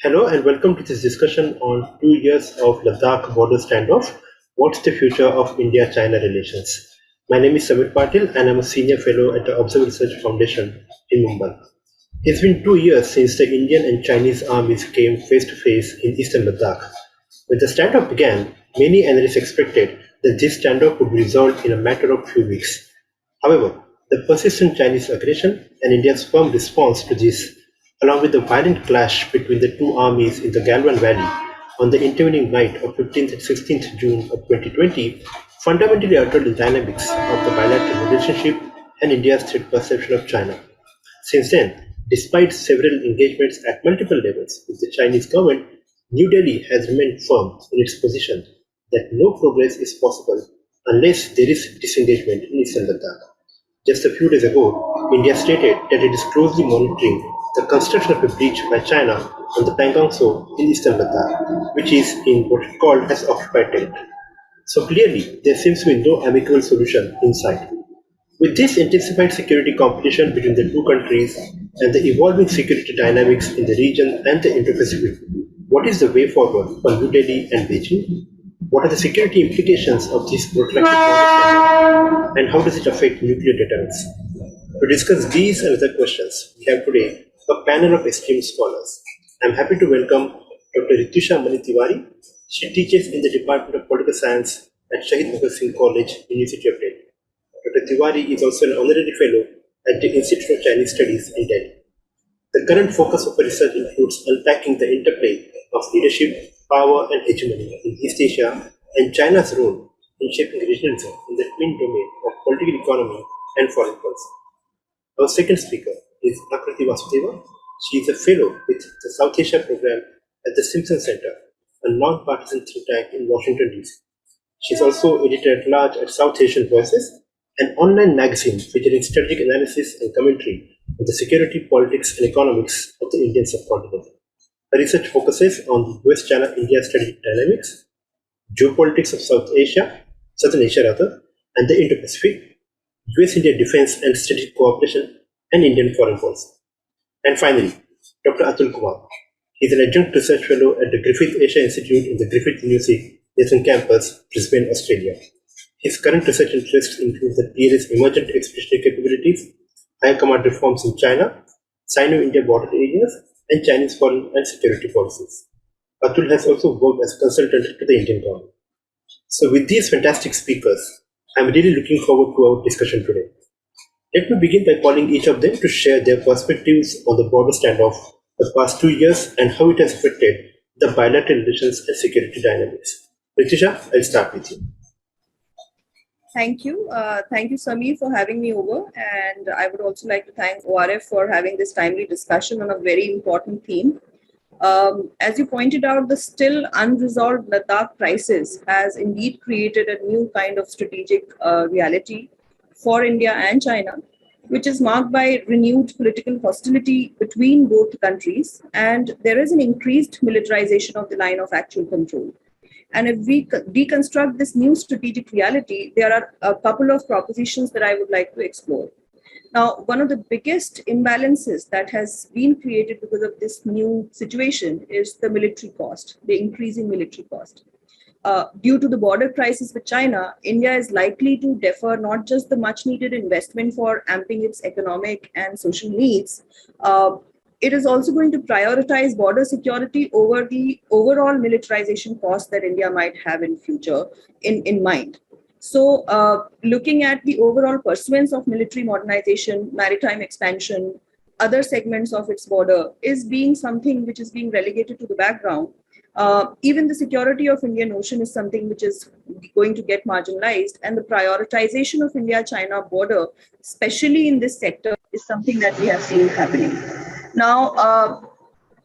Hello and welcome to this discussion on 2 years of Ladakh border standoff. What's the future of India-China relations? My name is Samit Patil and I'm a senior fellow at the Observer Research Foundation in Mumbai. It's been 2 years since the Indian and Chinese armies came face to face in eastern Ladakh. When the standoff began, many analysts expected that this standoff would resolve in a matter of few weeks. However, the persistent Chinese aggression and India's firm response to this, along with the violent clash between the two armies in the Galwan Valley on the intervening night of 15th and 16th June of 2020, fundamentally altered the dynamics of the bilateral relationship and India's threat perception of China. Since then, despite several engagements at multiple levels with the Chinese government, New Delhi has remained firm in its position that no progress is possible unless there is disengagement in eastern Ladakh. Just a few days ago, India stated that it is closely monitoring the construction of a bridge by China on the Pangong Tso in eastern Ladakh, which is in what is called as occupied territory. So clearly, there seems to be no amicable solution in sight. With this intensified security competition between the two countries and the evolving security dynamics in the region and the Indo-Pacific, what is the way forward for New Delhi and Beijing? What are the security implications of this protracted war and how does it affect nuclear deterrence? To discuss these and other questions, we have today a panel of esteemed scholars. I'm happy to welcome Dr. Rityusha Tiwary. She teaches in the Department of Political Science at Shaheed Singh College, University of Delhi. Dr. Tiwary is also an honorary fellow at the Institute of Chinese Studies in Delhi. The current focus of her research includes unpacking the interplay of leadership, power, and hegemony in East Asia and China's role in shaping regionalism in the twin domain of political economy and foreign policy. Our second speaker is Akriti Vasudeva. She is a fellow with the South Asia program at the Stimson Center, a non-partisan think tank in Washington, D.C. She is also editor-at-large at South Asian Voices, an online magazine featuring strategic analysis and commentary on the security, politics, and economics of the Indian subcontinent. Her research focuses on the US-China-India strategic dynamics, geopolitics of Southern Asia rather, and the Indo-Pacific, US-India defense and strategic cooperation, and Indian foreign policy. And finally, Dr. Atul Kumar. He is an adjunct research fellow at the Griffith Asia Institute in the Griffith University Nathan Campus, Brisbane, Australia. His current research interests include the PLA's emergent expeditionary capabilities, high command reforms in China, Sino-India border areas, and Chinese foreign and security policies. Atul has also worked as a consultant to the Indian government. So with these fantastic speakers, I'm really looking forward to our discussion today. Let me begin by calling each of them to share their perspectives on the border standoff the past 2 years and how it has affected the bilateral relations and security dynamics. Rityusha, I'll start with you. Thank you. Thank you, Samir, for having me over. And I would also like to thank ORF for having this timely discussion on a very important theme. As you pointed out, the still unresolved Ladakh crisis has indeed created a new kind of strategic reality for India and China, which is marked by renewed political hostility between both countries, and there is an increased militarization of the line of actual control. And if we deconstruct this new strategic reality, there are a couple of propositions that I would like to explore. Now, one of the biggest imbalances that has been created because of this new situation is the military cost, the increasing military cost. Due to the border crisis with China, India is likely to defer not just the much needed investment for amping its economic and social needs, it is also going to prioritize border security over the overall militarization cost that India might have in future in mind. So looking at the overall pursuance of military modernization, maritime expansion, other segments of its border is being something which is being relegated to the background. Even the security of Indian Ocean is something which is going to get marginalized, and the prioritization of India-China border, especially in this sector, is something that we have seen happening. Now,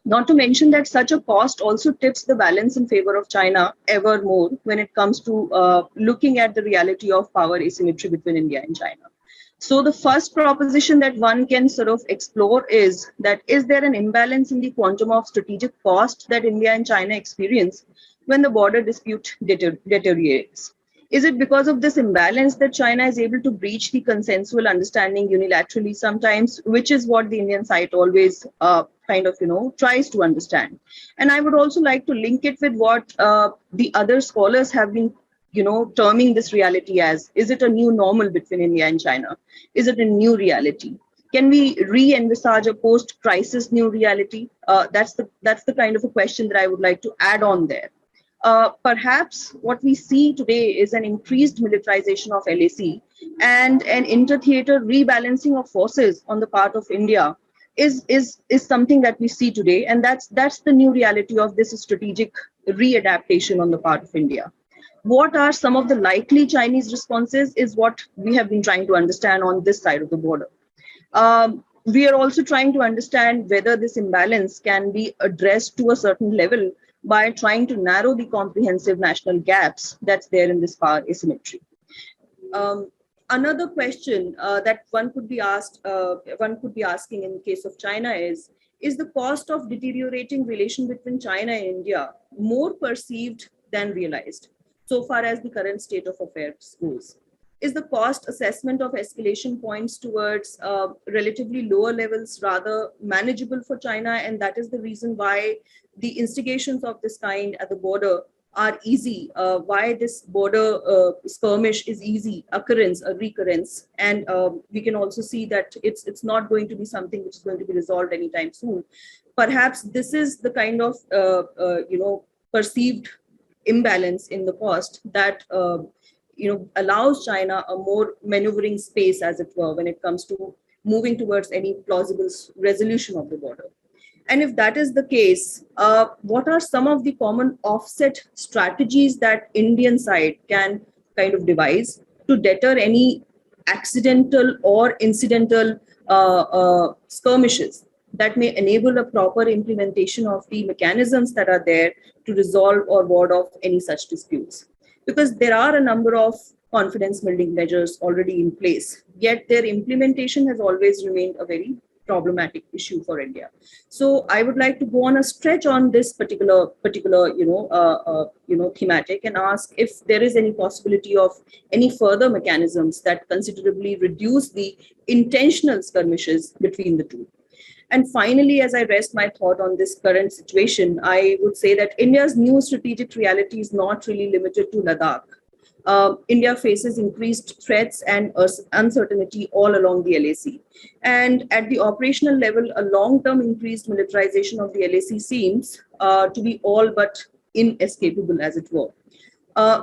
not to mention that such a cost also tips the balance in favor of China ever more when it comes to looking at the reality of power asymmetry between India and China. So the first proposition that one can sort of explore is that is there an imbalance in the quantum of strategic cost that India and China experience when the border dispute deteriorates? Is it because of this imbalance that China is able to breach the consensual understanding unilaterally sometimes, which is what the Indian side always tries to understand? And I would also like to link it with what the other scholars have been, terming this reality as. Is it a new normal between India and China? Is it a new reality? Can we re-envisage a post-crisis new reality? That's the kind of a question that I would like to add on there. Perhaps what we see today is an increased militarization of LAC and an inter-theater rebalancing of forces on the part of India is something that we see today, and that's the new reality of this strategic readaptation on the part of India. What are some of the likely Chinese responses is what we have been trying to understand on this side of the border. We are also trying to understand whether this imbalance can be addressed to a certain level by trying to narrow the comprehensive national gaps that's there in this power asymmetry. Another question that one could be asking in the case of China is the cost of deteriorating relation between China and India more perceived than realized, so far as the current state of affairs goes? Is the cost assessment of escalation points towards relatively lower levels rather manageable for China? And that is the reason why the instigations of this kind at the border are easy, why this border skirmish is easy occurrence, a recurrence. And we can also see that it's not going to be something which is going to be resolved anytime soon. Perhaps this is the kind of perceived imbalance in the cost that allows China a more maneuvering space, as it were, when it comes to moving towards any plausible resolution of the border. And if that is the case, what are some of the common offset strategies that Indian side can kind of devise to deter any accidental or incidental skirmishes that may enable a proper implementation of the mechanisms that are there to resolve or ward off any such disputes? Because there are a number of confidence building measures already in place, yet their implementation has always remained a very problematic issue for India. So I would like to go on a stretch on this particular thematic and ask if there is any possibility of any further mechanisms that considerably reduce the intentional skirmishes between the two. And finally, as I rest my thought on this current situation, I would say that India's new strategic reality is not really limited to Ladakh. India faces increased threats and uncertainty all along the LAC. And at the operational level, a long-term increased militarization of the LAC seems to be all but inescapable, as it were.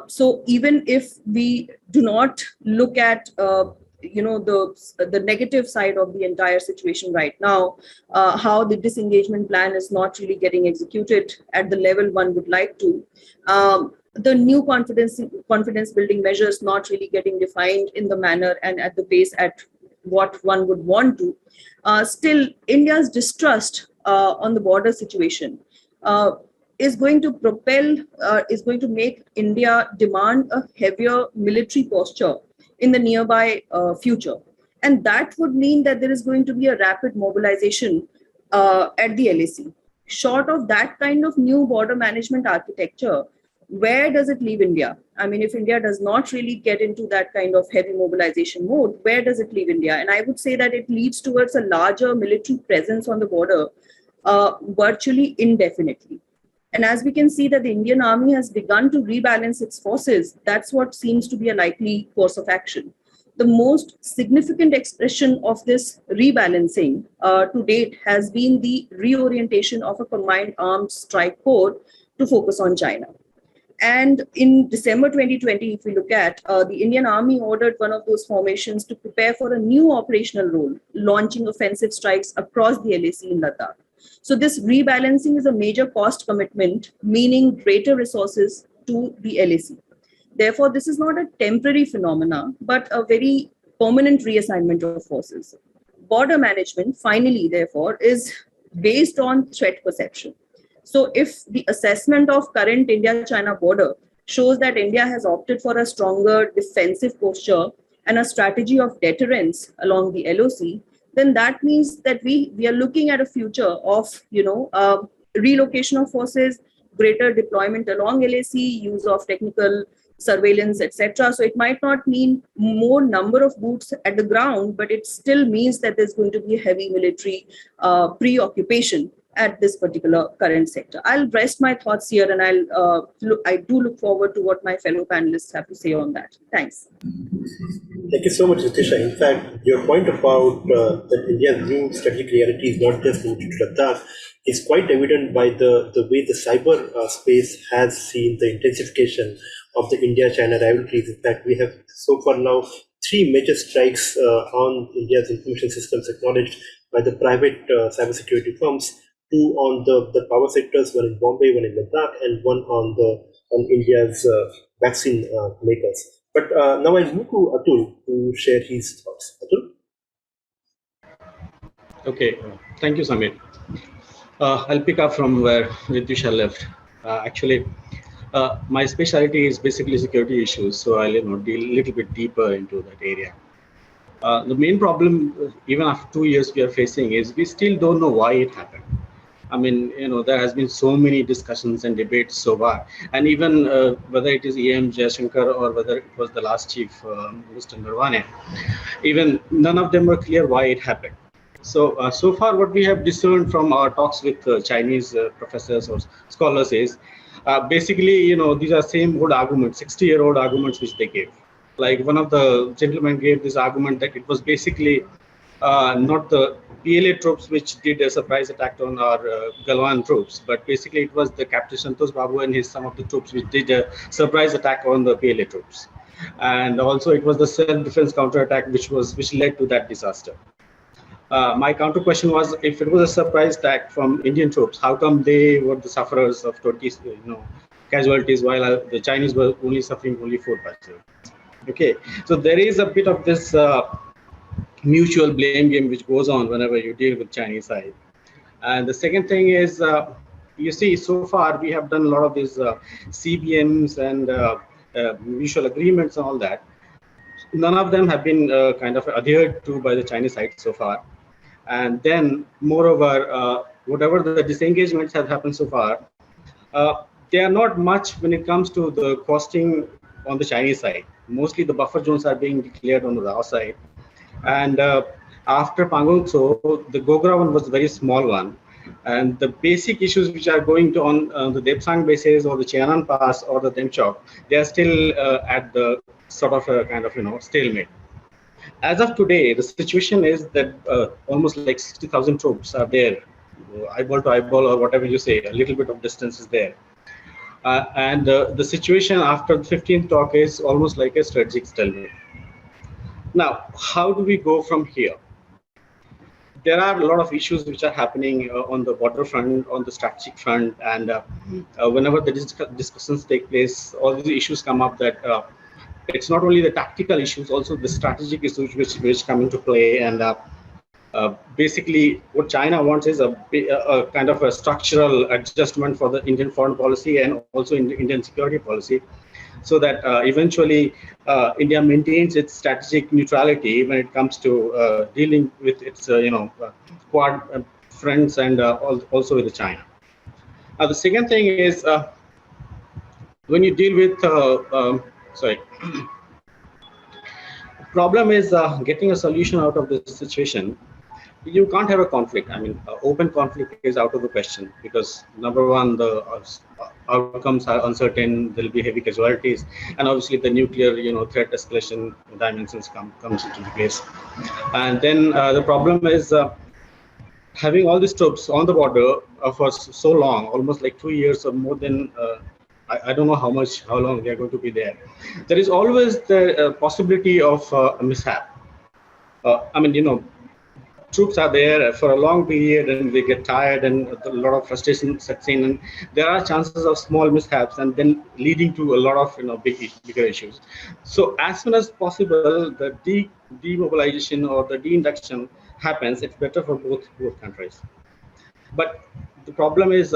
So even if we do not look at the negative side of the entire situation right now, how the disengagement plan is not really getting executed at the level one would like to, the new confidence building measures not really getting defined in the manner and at the pace at what one would want to, still India's distrust on the border situation is going to make India demand a heavier military posture in the nearby future. And that would mean that there is going to be a rapid mobilization at the LAC. Short of that kind of new border management architecture, where does it leave India? I mean, if India does not really get into that kind of heavy mobilization mode, where does it leave India? And I would say that it leads towards a larger military presence on the border virtually indefinitely. And as we can see that the Indian Army has begun to rebalance its forces, that's what seems to be a likely course of action. The most significant expression of this rebalancing to date has been the reorientation of a combined armed strike corps to focus on China. And in December 2020, if we look at, the Indian Army ordered one of those formations to prepare for a new operational role, launching offensive strikes across the LAC in Ladakh. So this rebalancing is a major cost commitment, meaning greater resources to the LAC. Therefore, this is not a temporary phenomena, but a very permanent reassignment of forces. Border management, finally, therefore, is based on threat perception. So if the assessment of current India-China border shows that India has opted for a stronger defensive posture and a strategy of deterrence along the LOC, then that means that we are looking at a future of, relocation of forces, greater deployment along LAC, use of technical surveillance, etc. So it might not mean more number of boots at the ground, but it still means that there's going to be a heavy military preoccupation at this particular current sector. I'll rest my thoughts here, and I do look forward to what my fellow panelists have to say on that. Thanks. Thank you so much, Rityusha. In fact, your point about that India's new strategic reality is not just limited to Ladakh is quite evident by the way the cyber space has seen the intensification of the India-China rivalries. In fact, we have so far now three major strikes on India's information systems acknowledged by the private cybersecurity firms, two on the power sectors, one in Bombay, one in Ladakh, and one on India's vaccine makers. But now I'll move to Atul to share his thoughts. Atul? Okay, thank you, Samir. I'll pick up from where Rityusha left. Actually, my specialty is basically security issues, so I'll deal a little bit deeper into that area. The main problem, even after 2 years, we are facing is we still don't know why it happened. I mean, there has been so many discussions and debates so far, and even whether it is EM Jaishankar or whether it was the last chief, Mr. Nirvana, even none of them were clear why it happened. So, so far what we have discerned from our talks with Chinese professors or scholars is basically, these are same old arguments, 60-year-old arguments which they gave. Like one of the gentlemen gave this argument that it was basically not the PLA troops which did a surprise attack on our Galwan troops, but basically it was the Captain Santosh Babu and some of the troops which did a surprise attack on the PLA troops. And also it was the self-defense counterattack which led to that disaster. My counter question was, if it was a surprise attack from Indian troops, how come they were the sufferers of 20 casualties while the Chinese were only suffering only 4 casualties? Okay, so there is a bit of this mutual blame game which goes on whenever you deal with Chinese side. And the second thing is, you see, so far we have done a lot of these CBMs and mutual agreements and all that. None of them have been kind of adhered to by the Chinese side so far. And then, moreover, whatever the disengagements have happened so far, they are not much when it comes to the costing on the Chinese side. Mostly the buffer zones are being declared on the our side. And after Pangong Tso, the Gogra one was a very small one. And the basic issues which are going to on the Depsang bases or the Chianan Pass or the Demchok, they are still at the sort of a kind of stalemate. As of today, the situation is that almost like 60,000 troops are there, eyeball to eyeball or whatever you say, a little bit of distance is there. And the situation after the 15th talk is almost like a strategic stalemate. Now, how do we go from here? There are a lot of issues which are happening on the border front, on the strategic front, and whenever the discussions take place, all these issues come up that it's not only the tactical issues, also the strategic issues which come into play. And basically, what China wants is a kind of a structural adjustment for the Indian foreign policy and also in the Indian security policy, so that eventually India maintains its strategic neutrality when it comes to dealing with its quad friends and also with China. The second thing is when you deal with problem is getting a solution out of this situation. You can't have a conflict. I mean, open conflict is out of the question because number one, the outcomes are uncertain. There will be heavy casualties, and obviously the nuclear, threat escalation dimensions comes into place. And then the problem is having all these troops on the border for so long, almost like 2 years or more than. I don't know how long they are going to be there. There is always the possibility of a mishap. I mean, troops are there for a long period and they get tired and a lot of frustration sets in, and there are chances of small mishaps and then leading to a lot of bigger issues. So as soon as possible, the demobilization or the deinduction happens. It's better for both countries. But the problem is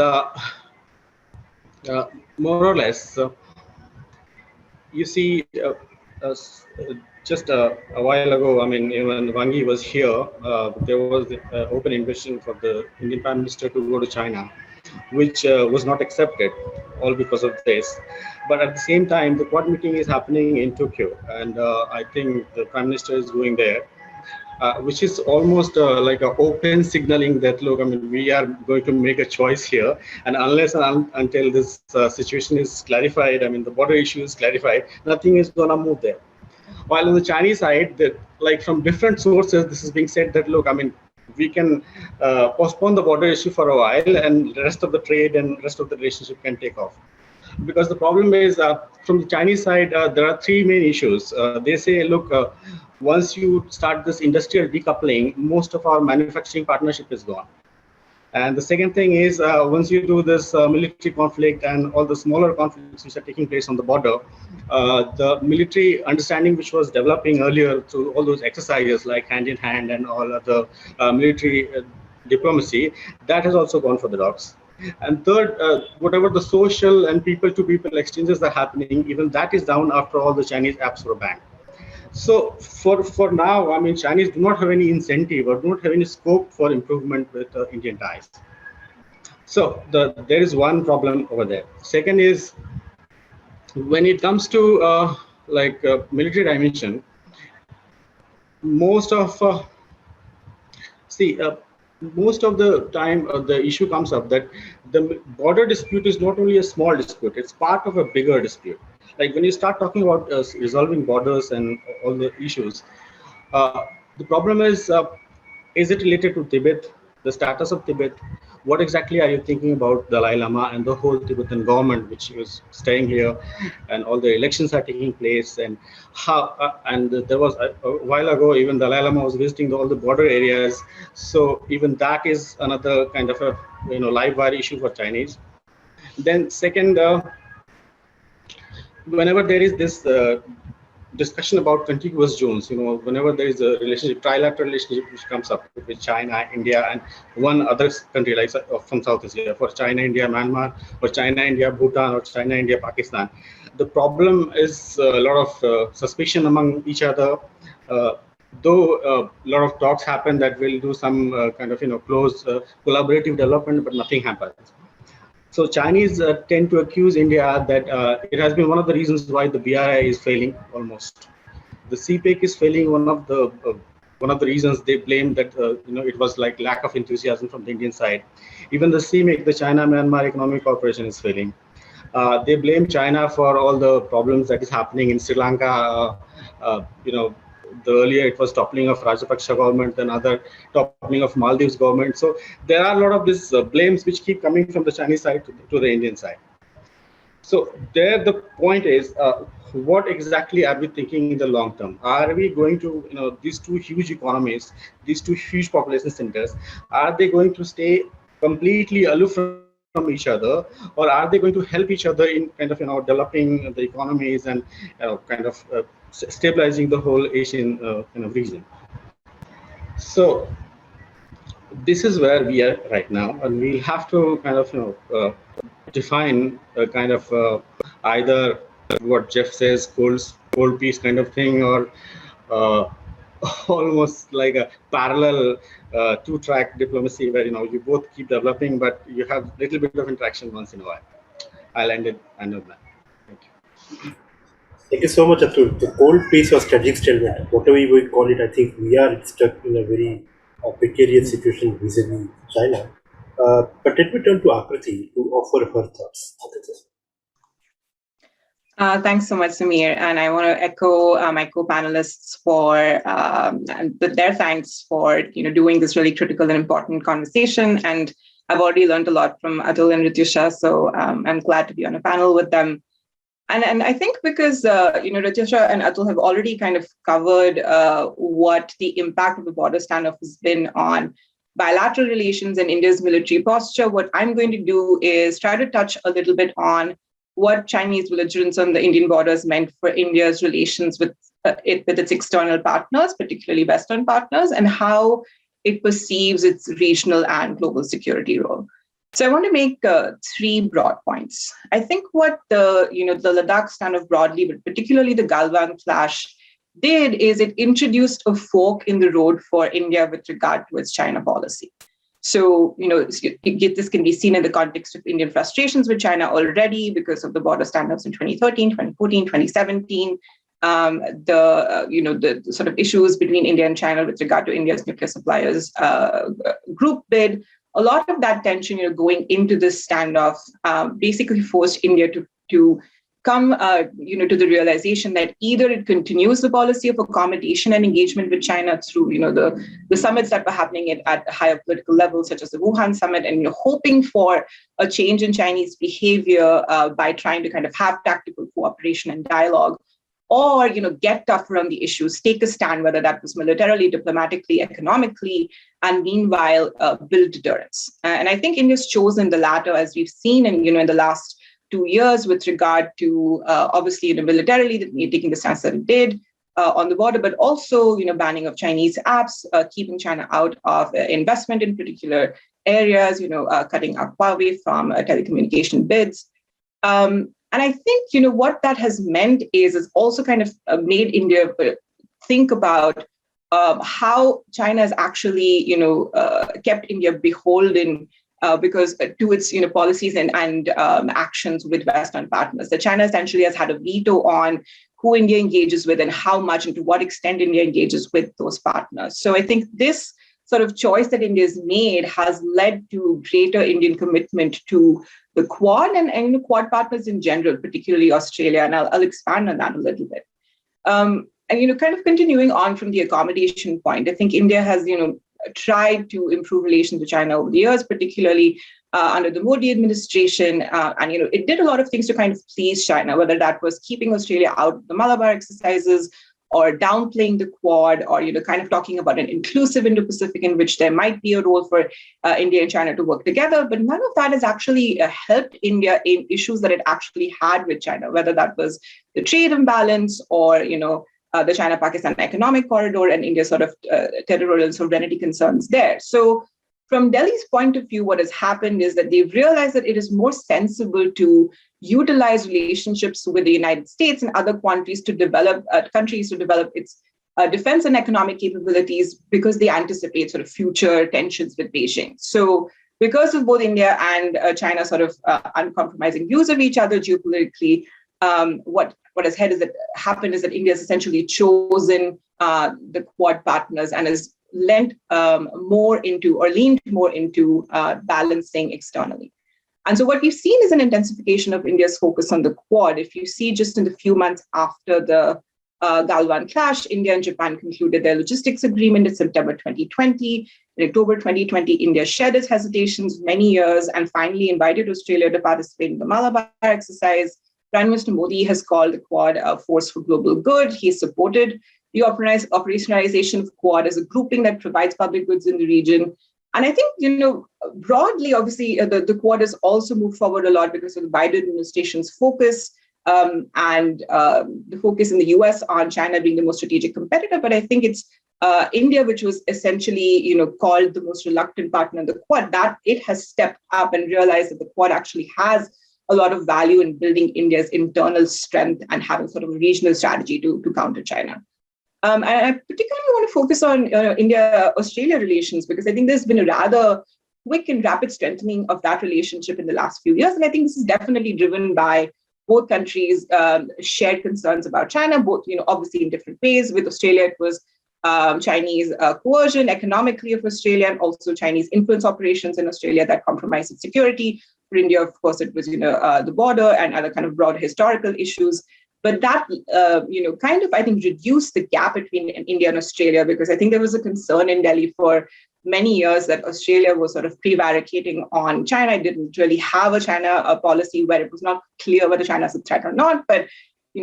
more or less, you see, just a while ago, I mean, when Wangi was here, there was the open invitation for the Indian Prime Minister to go to China. which was not accepted, all because of this. But at the same time, the Quad meeting is happening in Tokyo, and I think the Prime Minister is going there, which is almost like an open signaling that, look, I mean, we are going to make a choice here, and unless and until this situation is clarified, I mean, the border issue is clarified, nothing is going to move there. While on the Chinese side, like from different sources, this is being said that, look, I mean, we can postpone the border issue for a while, and the rest of the trade and rest of the relationship can take off. Because the problem is, from the Chinese side, there are three main issues. They say, look, once you start this industrial decoupling, most of our manufacturing partnership is gone. And the second thing is, once you do this military conflict and all the smaller conflicts which are taking place on the border, the military understanding which was developing earlier through all those exercises like hand in hand and all other military diplomacy, that has also gone for the dogs. And third, whatever the social and people-to-people exchanges are happening, even that is down after all the Chinese apps were banned. So for now, I mean, Chinese do not have any incentive or do not have any scope for improvement with Indian ties. So there is one problem over there. Second is, when it comes to military dimension, most of most of the time the issue comes up that the border dispute is not only a small dispute, it's part of a bigger dispute. Like when you start talking about resolving borders and all the issues, the problem is it related to Tibet, the status of Tibet? What exactly are you thinking about Dalai Lama and the whole Tibetan government, which is staying here, and all the elections are taking place, and how? And there was a while ago, even Dalai Lama was visiting all the border areas. So even that is another kind of a live wire issue for Chinese. Then second, whenever there is this discussion about contiguous zones, whenever there is a relationship, trilateral relationship which comes up with China, India, and one other country like from South Asia, for China, India, Myanmar, or China, India, Bhutan, or China, India, Pakistan. The problem is a lot of suspicion among each other. Though a lot of talks happen that will do some kind of close collaborative development, but nothing happens. So Chinese tend to accuse India that it has been one of the reasons why the BRI is failing almost. The CPEC is failing. One of the reasons they blame that it was like lack of enthusiasm from the Indian side. Even the CMEC, the China Myanmar Economic Cooperation, is failing. They blame China for all the problems that is happening in Sri Lanka. The earlier it was toppling of Rajapaksa government and other toppling of Maldives government. So there are a lot of these blames which keep coming from the Chinese side to the Indian side. So there the point is, what exactly are we thinking in the long term? Are we going to, these two huge economies, these two huge population centers, are they going to stay completely aloof from each other, or are they going to help each other in kind of developing the economies and kind of stabilizing the whole Asian region? So this is where we are right now, and we'll have to kind of define a kind of either what Jeff says, cold peace kind of thing, or almost like a parallel two-track diplomacy where you both keep developing, but you have a little bit of interaction once in a while. I'll end it on that. Thank you. Thank you so much, Atul. The cold peace or strategic stalemate, whatever we call it, I think we are stuck in a very precarious situation vis-a-vis China. But let me turn to Akriti to offer her thoughts. Thanks so much, Samir. And I want to echo my co-panelists for their thanks for doing this really critical and important conversation. And I've already learned a lot from Atul and Rityusha, so I'm glad to be on a panel with them. And I think because Rityusha and Atul have already kind of covered what the impact of the border standoff has been on bilateral relations and India's military posture, what I'm going to do is try to touch a little bit on what Chinese belligerence on the Indian borders meant for India's relations with its external partners, particularly Western partners, and how it perceives its regional and global security role. So I want to make three broad points. I think what the Ladakh standoff broadly, but particularly the Galwan clash, did is it introduced a fork in the road for India with regard to its China policy. So, this can be seen in the context of Indian frustrations with China already because of the border standoffs in 2013, 2014, 2017. The sort of issues between India and China with regard to India's nuclear suppliers group bid. A lot of that tension, going into this standoff, basically forced India to come, to the realization that either it continues the policy of accommodation and engagement with China through, the summits that were happening at higher political levels, such as the Wuhan summit, and hoping for a change in Chinese behavior by trying to kind of have tactical cooperation and dialogue, or get tougher on the issues, take a stand, whether that was militarily, diplomatically, economically, and meanwhile build deterrence. And I think India's chosen the latter, as we've seen in the last 2 years with regard to obviously militarily taking the stance that it did on the border, but also banning of Chinese apps, keeping China out of investment in particular areas, cutting out Huawei from telecommunication bids. And I think what that has meant is also kind of made India think about how China has actually kept India beholden because to its policies and actions with Western partners. That China essentially has had a veto on who India engages with and how much and to what extent India engages with those partners. So I think this sort of choice that India has made has led to greater Indian commitment to the Quad and Quad partners in general, particularly Australia, and I'll expand on that a little bit. And kind of continuing on from the accommodation point, I think India has tried to improve relations with China over the years, particularly under the Modi administration. And it did a lot of things to kind of please China, whether that was keeping Australia out of the Malabar exercises or downplaying the Quad, or kind of talking about an inclusive Indo-Pacific in which there might be a role for India and China to work together. But none of that has actually helped India in issues that it actually had with China, whether that was the trade imbalance or the China-Pakistan economic corridor and India's sort of territorial sovereignty concerns there. So from Delhi's point of view, what has happened is that they've realized that it is more sensible to utilize relationships with the United States and other countries to develop its defense and economic capabilities because they anticipate sort of future tensions with Beijing. So because of both India and China sort of uncompromising views of each other geopolitically, what has happened is that India has essentially chosen the Quad partners and has leaned more into balancing externally. And so what we've seen is an intensification of India's focus on the Quad. If you see just in the few months after the Galwan clash, India and Japan concluded their logistics agreement in September 2020. In October 2020, India shed its hesitations many years and finally invited Australia to participate in the Malabar exercise. Prime Minister Modi has called the Quad a force for global good. He supported the operationalization of Quad as a grouping that provides public goods in the region. And I think, broadly, obviously, the Quad has also moved forward a lot because of the Biden administration's focus and the focus in the US on China being the most strategic competitor. But I think it's India, which was essentially, called the most reluctant partner in the Quad, that it has stepped up and realized that the Quad actually has a lot of value in building India's internal strength and having sort of a regional strategy to counter China. And I particularly want to focus on India-Australia relations because I think there's been a rather quick and rapid strengthening of that relationship in the last few years. And I think this is definitely driven by both countries' shared concerns about China, both, obviously in different ways. With Australia, it was Chinese coercion economically of Australia and also Chinese influence operations in Australia that compromised its security. For India, of course, it was, the border and other kind of broad historical issues. But that, kind of, I think, reduced the gap between India and Australia because I think there was a concern in Delhi for many years that Australia was sort of prevaricating on China. It didn't really have a China policy where it was not clear whether China is a threat or not. But,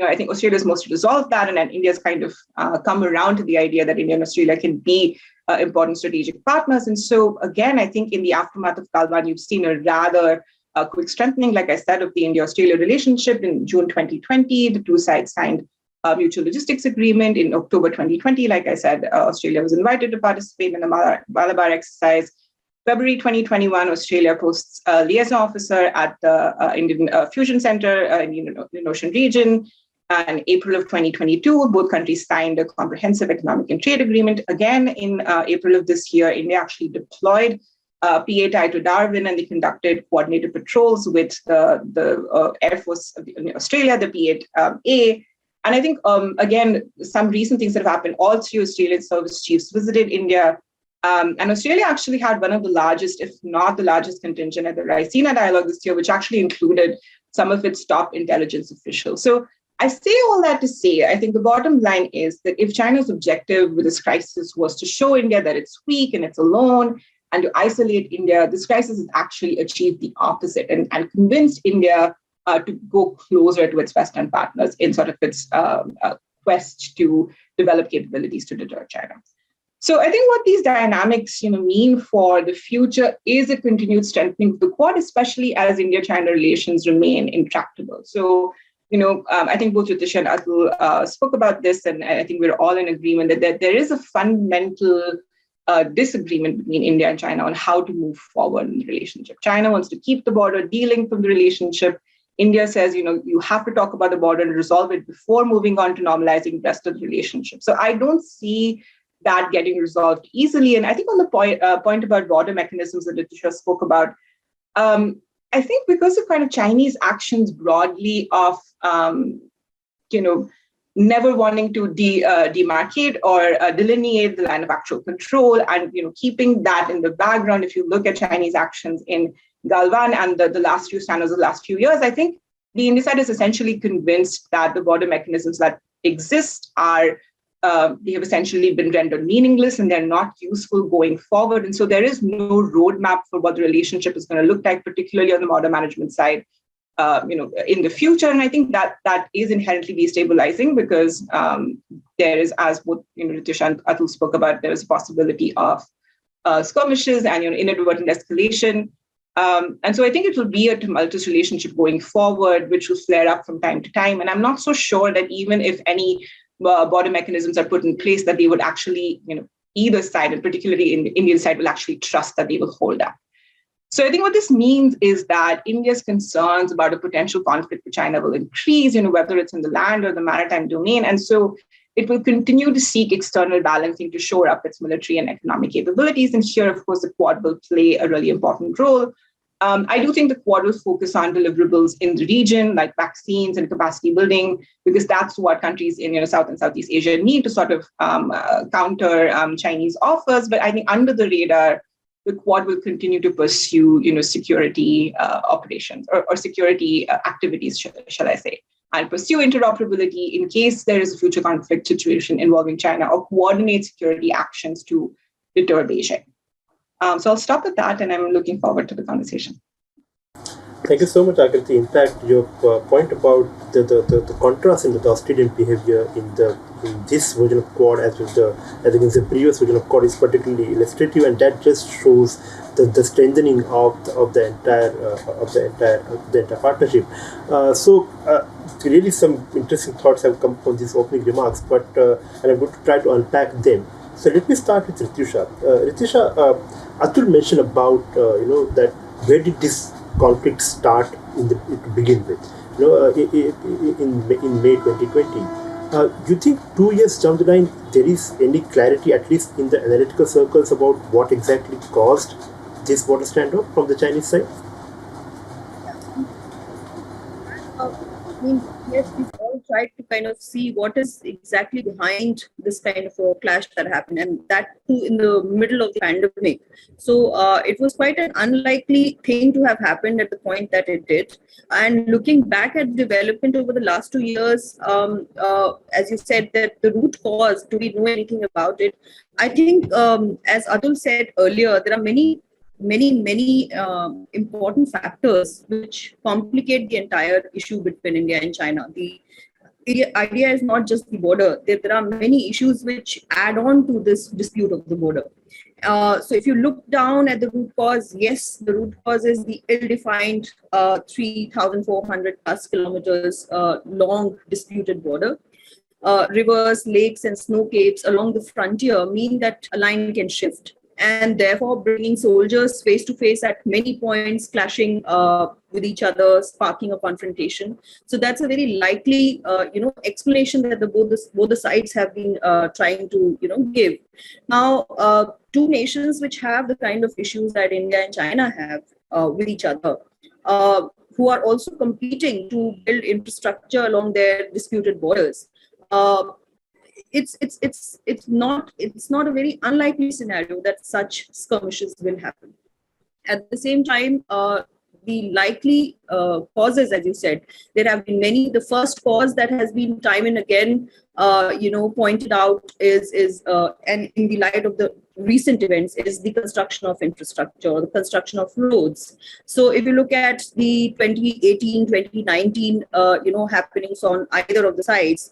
I think Australia's mostly resolved that. And then India's kind of come around to the idea that India and Australia can be important strategic partners. And so, again, I think in the aftermath of Galwan, you've seen a rather quick strengthening, like I said, of the India-Australia relationship. In June 2020, the two sides signed a mutual logistics agreement. In October 2020, like I said, Australia was invited to participate in the Malabar exercise. February 2021, Australia posts a liaison officer at the Indian Fusion Center in the Indian Ocean region. And April of 2022, both countries signed a comprehensive economic and trade agreement. Again, in April of this year, India actually deployed PA tied to Darwin, and they conducted coordinated patrols with the Air Force of Australia, the P-8A. And I think, again, some recent things that have happened, all three Australian service chiefs visited India. And Australia actually had one of the largest, if not the largest contingent at the Raisina dialogue this year, which actually included some of its top intelligence officials. So I say all that to say, I think the bottom line is that if China's objective with this crisis was to show India that it's weak and it's alone and to isolate India, this crisis has actually achieved the opposite and convinced India to go closer to its Western partners in sort of its quest to develop capabilities to deter China. So I think what these dynamics mean for the future is a continued strengthening of the Quad, especially as India-China relations remain intractable. So I think both Rityusha and Atul spoke about this, and I think we're all in agreement that there is a fundamental disagreement between India and China on how to move forward in the relationship. China wants to keep the border, de-link from the relationship. India says, you have to talk about the border and resolve it before moving on to normalizing the rest of the relationship. So I don't see that getting resolved easily. And I think on the point about border mechanisms that Rityusha spoke about, I think because of kind of Chinese actions broadly of, never wanting to demarcate or delineate the line of actual control and, keeping that in the background. If you look at Chinese actions in Galwan and the last few standards of the last few years, I think the India side is essentially convinced that the border mechanisms that exist they have essentially been rendered meaningless and they're not useful going forward. And so there is no roadmap for what the relationship is going to look like, particularly on the border management side, in the future. And I think that is inherently destabilizing because there is, as both Rityusha and Atul spoke about, there is a possibility of skirmishes and inadvertent escalation. And so I think it will be a tumultuous relationship going forward, which will flare up from time to time. And I'm not so sure that even if any border mechanisms are put in place, that they would actually, either side, and particularly in the Indian side, will actually trust that they will hold up. So I think what this means is that India's concerns about a potential conflict with China will increase, whether it's in the land or the maritime domain. And so it will continue to seek external balancing to shore up its military and economic capabilities. And here, of course, the Quad will play a really important role. I do think the Quad will focus on deliverables in the region, like vaccines and capacity building, because that's what countries in South and Southeast Asia need to sort of counter Chinese offers. But I think under the radar, the Quad will continue to pursue, security operations or security activities, shall I say, and pursue interoperability in case there is a future conflict situation involving China, or coordinate security actions to deter Beijing. So I'll stop at that, and I'm looking forward to the conversation. Thank you so much, Akriti. In fact, your point about the contrast in the Australian behavior in this version of Quad as with the previous version of Quad is particularly illustrative, and that just shows the strengthening of the entire partnership. So really, some interesting thoughts have come from these opening remarks, but and I'm going to try to unpack them. So let me start with Rityusha. Rityusha, Atul mentioned about that where did this conflict start to begin with? In May 2020. Do you think 2 years down the line there is any clarity, at least in the analytical circles, about what exactly caused this border standoff from the Chinese side? Yes, we've all tried to kind of see what is exactly behind this kind of a clash that happened, and that too in the middle of the pandemic. So it was quite an unlikely thing to have happened at the point that it did. And looking back at development over the last 2 years, as you said, that the root cause, do we know anything about it? I think, as Atul said earlier, there are many important factors which complicate the entire issue between India and China. The idea is not just the border. There are many issues which add on to this dispute of the border. So if you look down at the root cause, yes, the root cause is the ill-defined 3,400 plus kilometers long disputed border. Rivers, lakes, and snow capes along the frontier mean that a line can shift. and therefore bringing soldiers face to face at many points, clashing with each other, sparking a confrontation. So that's a very likely, explanation that both the sides have been trying to, give. Now, two nations which have the kind of issues that India and China have with each other, who are also competing to build infrastructure along their disputed borders. It's not a very unlikely scenario that such skirmishes will happen. At the same time, the likely causes, as you said, there have been many. The first cause that has been time and again, pointed out and in the light of the recent events, is the construction of infrastructure, or the construction of roads. So if you look at the 2018, 2019, happenings on either of the sides,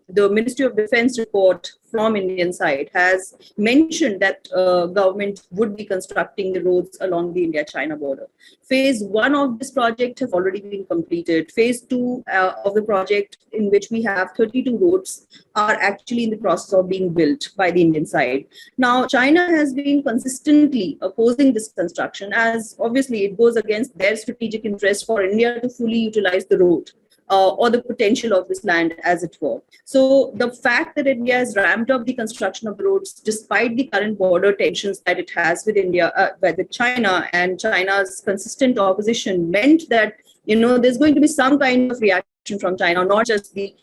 the Ministry of Defense report from Indian side has mentioned that government would be constructing the roads along the India-China border. Phase 1 of this project has already been completed. Phase 2 of the project, in which we have 32 roads, are actually in the process of being built by the Indian side. Now, China has been consistently opposing this construction, as obviously it goes against their strategic interest for India to fully utilize the road. Or the potential of this land, as it were. So the fact that India has ramped up the construction of roads, despite the current border tensions that it has with with China, and China's consistent opposition, meant that there's going to be some kind of reaction from China, not just the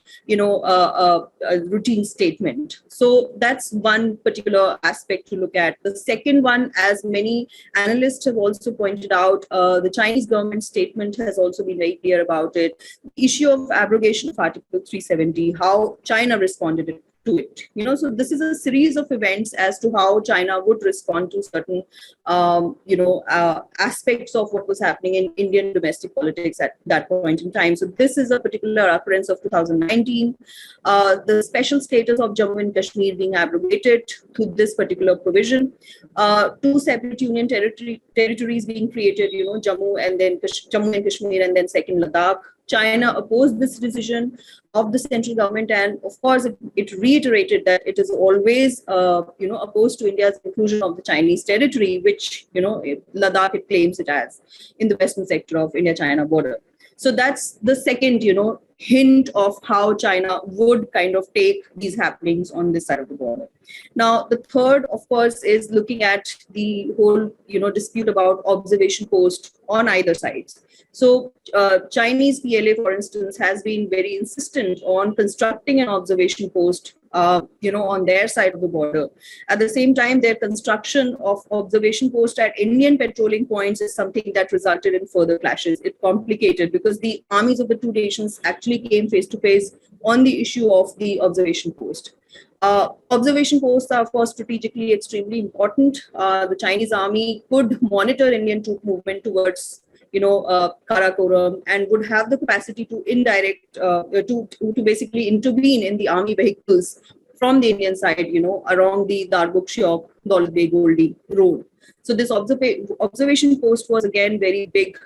routine statement. So that's one particular aspect to look at. The second one, as many analysts have also pointed out, the Chinese government statement has also been very clear about it. The issue of abrogation of Article 370, how China responded to it. So this is a series of events as to how China would respond to certain, aspects of what was happening in Indian domestic politics at that point in time. So this is a particular occurrence of 2019. The special status of Jammu and Kashmir being abrogated through this particular provision. Two separate union territories being created, Jammu and Kashmir, and then second Ladakh. China opposed this decision of the central government, and of course it reiterated that it is always opposed to India's inclusion of the Chinese territory, which Ladakh it claims it as, in the western sector of India-China border. So that's the second hint of how China would kind of take these happenings on this side of the border. Now, the third, of course, is looking at the whole dispute about observation post on either sides. So Chinese PLA, for instance, has been very insistent on constructing an observation post on their side of the border. At the same time, their construction of observation post at Indian patrolling points is something that resulted in further clashes. It complicated because the armies of the two nations actually came face to face on the issue of the observation post. Observation posts are, of course, strategically extremely important. The Chinese army could monitor Indian troop movement towards Karakoram, and would have the capacity to to basically intervene in the army vehicles from the Indian side, around the Darbuk-Shiok, Daulat Beg Goldi road. So this observation post was again very big,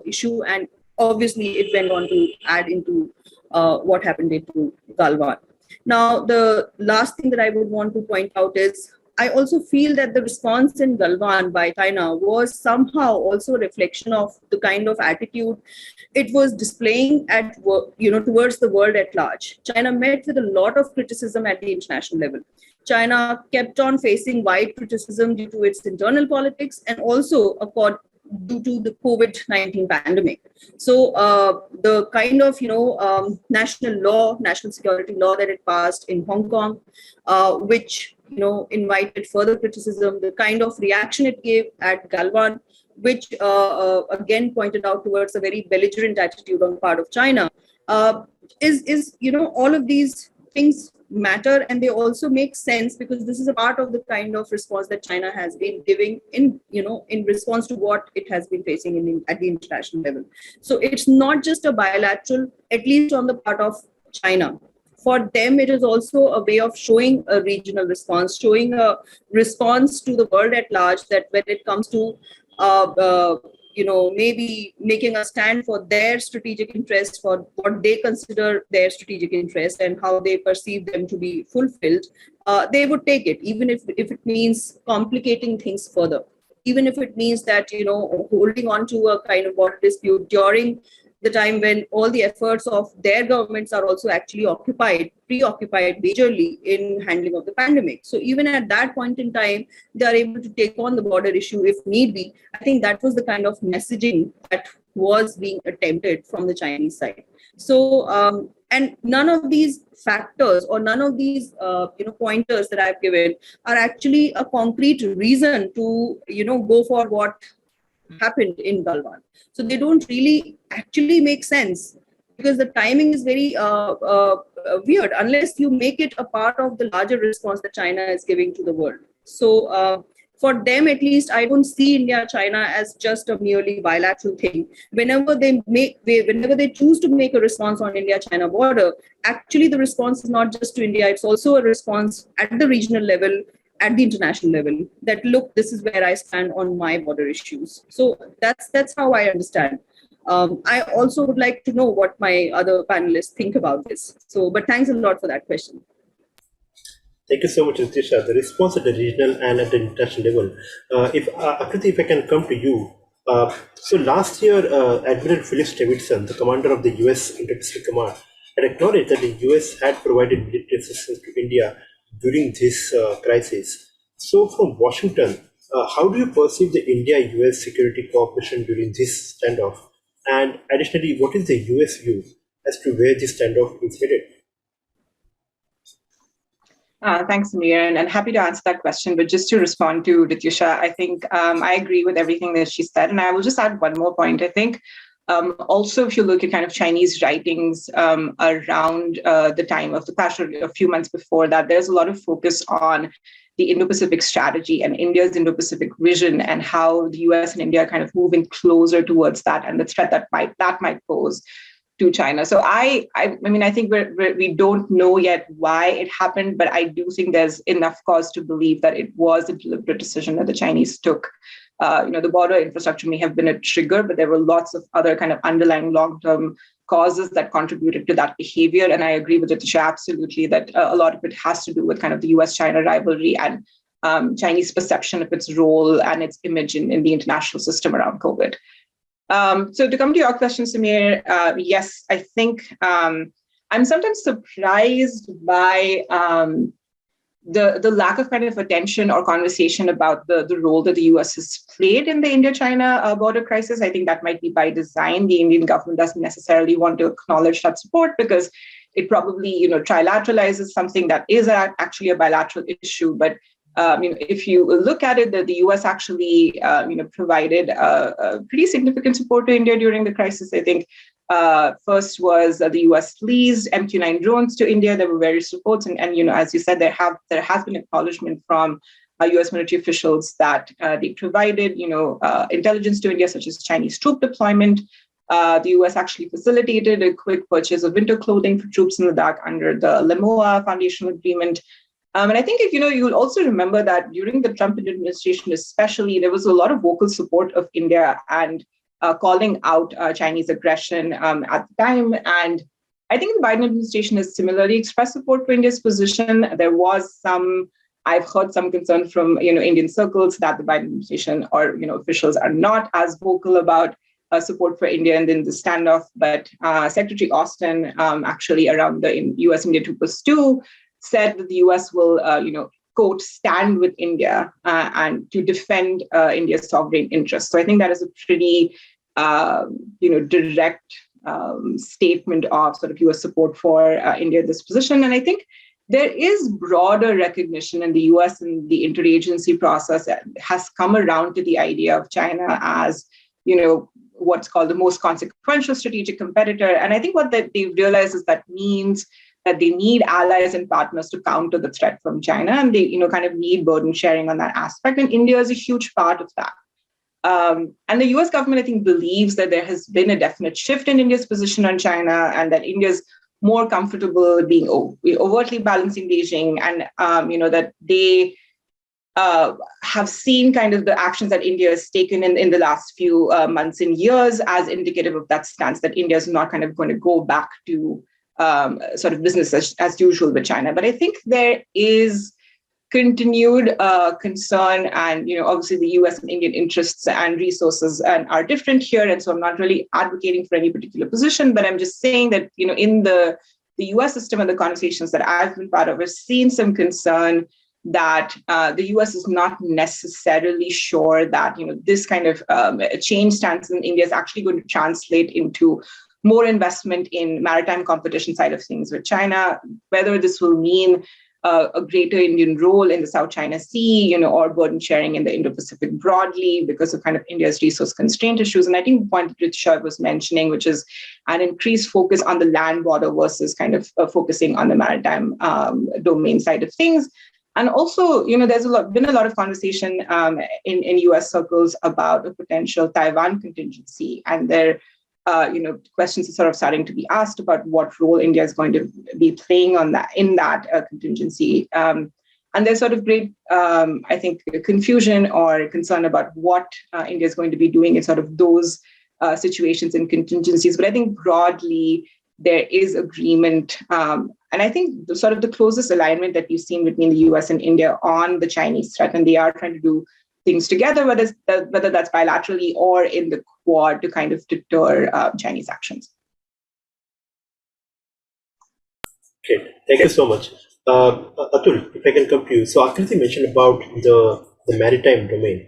issue, and obviously it went on to add into what happened into Galwan. Now, the last thing that I would want to point out is, I also feel that the response in Galwan by China was somehow also a reflection of the kind of attitude it was displaying towards the world at large. China met with a lot of criticism at the international level. China kept on facing wide criticism due to its internal politics, and also due to the COVID-19 pandemic. So the kind of national security law that it passed in Hong Kong, which invited further criticism, the kind of reaction it gave at Galwan, which again pointed out towards a very belligerent attitude on the part of China, is all of these things matter, and they also make sense because this is a part of the kind of response that China has been giving in response to what it has been facing at the international level. So it's not just a bilateral, at least on the part of China. For them, it is also a way of showing a regional response, showing a response to the world at large, that when it comes to maybe making a stand for their strategic interests, for what they consider their strategic interests and how they perceive them to be fulfilled, they would take it, even if it means complicating things further, even if it means that, holding on to a kind of border dispute during the time when all the efforts of their governments are also actually preoccupied majorly in handling of the pandemic. So even at that point in time, they are able to take on the border issue if need be. I think that was the kind of messaging that was being attempted from the Chinese side. So, and none of these factors or none of these, pointers that I've given are actually a concrete reason to, go for what happened in Galwan. So they don't really actually make sense, because the timing is very weird unless you make it a part of the larger response that China is giving to the world. So for them, at least, I don't see India-China as just a merely bilateral thing. Whenever they choose to make a response on India-China border, actually the response is not just to India, it's also a response at the regional level, at the international level, that look, this is where I stand on my border issues. So that's how I understand. I also would like to know what my other panelists think about this. So, but thanks a lot for that question. Thank you so much, Rityusha. The response at the regional and at the international level. Akriti, if I can come to you. So last year, Admiral Philip Stimson, the commander of the U.S. Indo-Pacific Command, had acknowledged that the U.S. had provided military assistance to India during this crisis. So from Washington, how do you perceive the India-US security cooperation during this standoff? And additionally, what is the US view as to where this standoff is headed? Thanks, Samir, and happy to answer that question. But just to respond to Rityusha, I think I agree with everything that she said. And I will just add one more point. I think also, if you look at kind of Chinese writings around the time of the clash, or a few months before that, there's a lot of focus on the Indo-Pacific strategy and India's Indo-Pacific vision, and how the US and India are kind of moving closer towards that, and the threat that might pose to China. So I mean, I think we don't know yet why it happened, but I do think there's enough cause to believe that it was a deliberate decision that the Chinese took. The border infrastructure may have been a trigger, but there were lots of other kind of underlying long-term causes that contributed to that behavior. And I agree with Rityusha absolutely that a lot of it has to do with kind of the US-China rivalry and Chinese perception of its role and its image in the international system around COVID. So to come to your question, Samir, yes, I think I'm sometimes surprised by the lack of kind of attention or conversation about the role that the US has played in the India-China border crisis. I think that might be by design. The Indian government doesn't necessarily want to acknowledge that support because it probably, trilateralizes something that is actually a bilateral issue. But if you look at it, the US actually, provided a pretty significant support to India during the crisis. I think first was the US leased MQ-9 drones to India. There were various reports, and as you said, there has been acknowledgement from US military officials that they provided, intelligence to India, such as Chinese troop deployment. The US actually facilitated a quick purchase of winter clothing for troops in Ladakh under the Lemoa Foundation Agreement. And I think you'll also remember that during the Trump administration, especially, there was a lot of vocal support of India and calling out Chinese aggression at the time. And I think the Biden administration has similarly expressed support for India's position. There was I've heard some concern from Indian circles that the Biden administration or officials are not as vocal about support for India and in the standoff. But Secretary Austin actually around the US-India 2+2 said that the US will, quote, stand with India and to defend India's sovereign interests. So I think that is a pretty, direct statement of sort of US support for India in this position. And I think there is broader recognition in the US and the interagency process has come around to the idea of China as, what's called the most consequential strategic competitor. And I think what they've realized is that means that they need allies and partners to counter the threat from China, and they, kind of need burden sharing on that aspect. And India is a huge part of that. And the US government, I think, believes that there has been a definite shift in India's position on China, and that India's more comfortable being overtly balancing Beijing, and that they have seen kind of the actions that India has taken in the last few months and years as indicative of that stance, that India is not kind of going to go back to sort of business as usual with China. But I think there is continued concern, and obviously the US and Indian interests and resources are different here, and so I'm not really advocating for any particular position, but I'm just saying that in the US system and the conversations that I've been part of, I've seen some concern that the US is not necessarily sure that this kind of change stance in India is actually going to translate into more investment in maritime competition side of things with China, whether this will mean a greater Indian role in the South China Sea, or burden sharing in the Indo-Pacific broadly because of kind of India's resource constraint issues. And I think the point that Rityusha was mentioning, which is an increased focus on the land border versus kind of focusing on the maritime domain side of things. And also, there's been a lot of conversation in US circles about a potential Taiwan contingency, and there questions are sort of starting to be asked about what role India is going to be playing in that contingency. And there's sort of great, I think, confusion or concern about what India is going to be doing in sort of those situations and contingencies. But I think broadly, there is agreement. And I think the closest alignment that we've seen between the US and India on the Chinese threat, and they are trying to do things together, whether that's bilaterally or in the Quad, to kind of deter Chinese actions. Okay, thank you so much. Atul, if I can come to you. So Akriti mentioned about the maritime domain.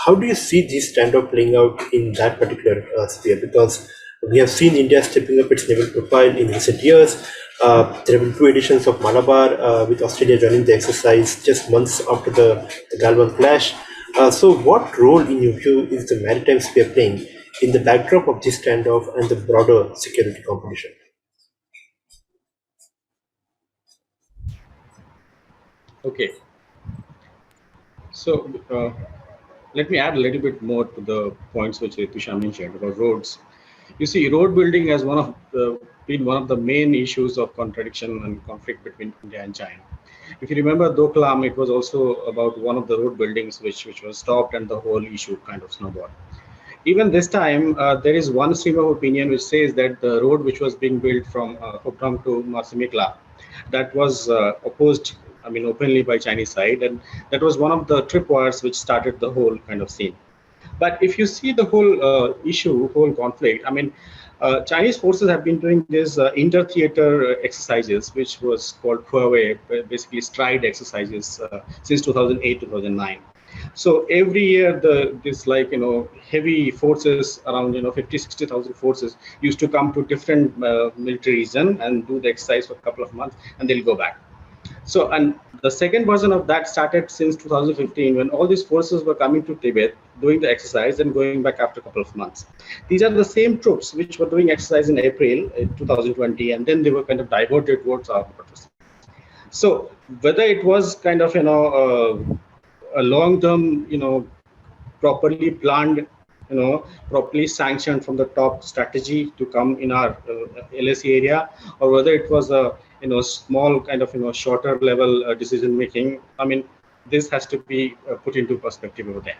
How do you see this standoff playing out in that particular sphere? Because we have seen India stepping up its naval profile in recent years. There have been 2 editions of Malabar, with Australia joining the exercise just months after the Galwan clash. So what role, in your view, is the maritime sphere playing in the backdrop of this standoff and the broader security competition? Okay. So let me add a little bit more to the points which Rityusha mentioned about roads. You see, road building has been one of the main issues of contradiction and conflict between India and China. If you remember Doklam, it was also about one of the road buildings which was stopped, and the whole issue kind of snowballed. Even this time, there is one stream of opinion which says that the road which was being built from Kopram to Marsimikla, that was opposed, openly by Chinese side, and that was one of the tripwires which started the whole kind of scene. But if you see the whole whole conflict, Chinese forces have been doing this inter-theater exercises, which was called Huawei, basically stride exercises, since 2008, 2009. So every year, this heavy forces around 50,000-60,000 forces used to come to different military region and do the exercise for a couple of months, and they'll go back. So, and the second version of that started since 2015, when all these forces were coming to Tibet, doing the exercise and going back after a couple of months. These are the same troops which were doing exercise in April 2020, and then they were kind of diverted towards our borders. So whether it was kind of a long-term properly planned, properly sanctioned from the top strategy to come in our LSE area, or whether it was a small kind of shorter level decision making, this has to be put into perspective over there.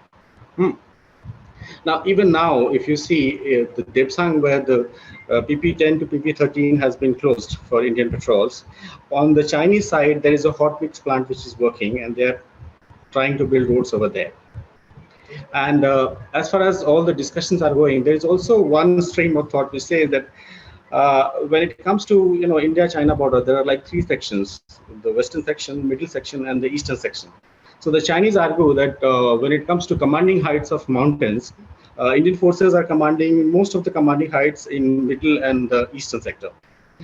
Now, even now, if you see the Depsang, where the PP10 to PP13 has been closed for Indian patrols, on the Chinese side, there is a hot mix plant which is working, and they're trying to build roads over there. And as far as all the discussions are going, there is also one stream of thought which says that when it comes to India-China border, there are like 3 sections: the western section, middle section, and the eastern section. So the Chinese argue that when it comes to commanding heights of mountains, Indian forces are commanding most of the commanding heights in middle and the eastern sector.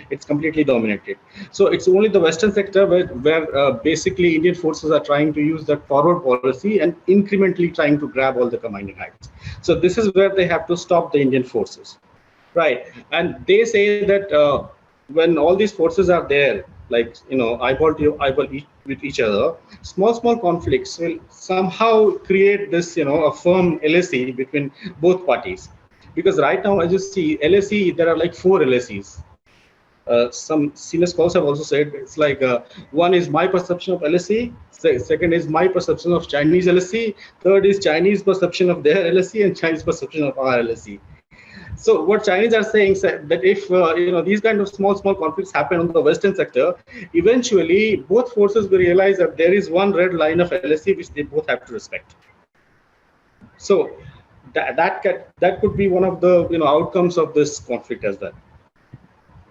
It's completely dominated. So it's only the western sector where basically Indian forces are trying to use that forward policy and incrementally trying to grab all the commanding heights. So this is where they have to stop the Indian forces, right? And they say that when all these forces are there, like eyeball to eyeball with each other, small conflicts will somehow create this a firm LSE between both parties. Because right now, as you see, LSE, there are like 4 LSEs. Some senior scholars have also said it's like one is my perception of LSE, second is my perception of Chinese LSE, third is Chinese perception of their LSE, and Chinese perception of our LSE. So what Chinese are saying is that if these kind of small conflicts happen on the Western sector, eventually both forces will realize that there is one red line of LSE which they both have to respect. So that could be one of the outcomes of this conflict as well.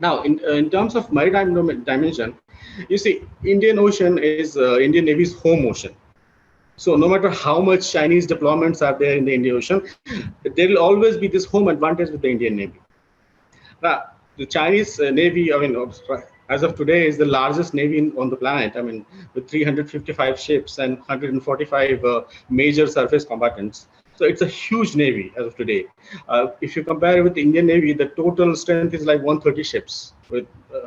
Now, in terms of maritime dimension, you see, Indian Ocean is Indian Navy's home ocean. So no matter how much Chinese deployments are there in the Indian Ocean, there will always be this home advantage with the Indian Navy. Now, the Chinese Navy, as of today, is the largest navy on the planet. With 355 ships and 145 major surface combatants. So it's a huge navy as of today. If you compare it with the Indian Navy, the total strength is like 130 ships with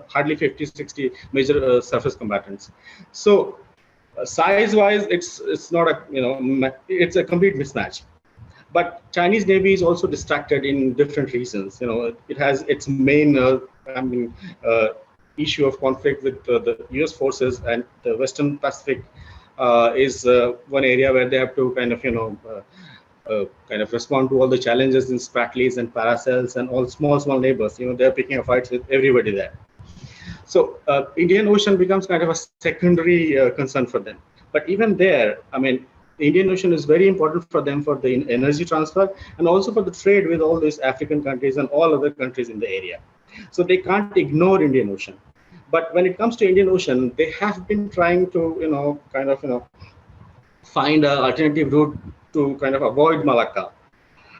hardly 50, 60 major surface combatants. So size-wise, it's not it's a complete mismatch. But Chinese Navy is also distracted in different reasons. It has its main issue of conflict with the US forces, and the Western Pacific is one area where they have to kind of respond to all the challenges in Spratlys and Paracels and all small neighbors. They're picking fights with everybody there. So Indian Ocean becomes kind of a secondary concern for them. But even there, the Indian Ocean is very important for them for the energy transfer and also for the trade with all these African countries and all other countries in the area. So they can't ignore Indian Ocean. But when it comes to Indian Ocean, they have been trying to, find an alternative route to kind of avoid Malacca.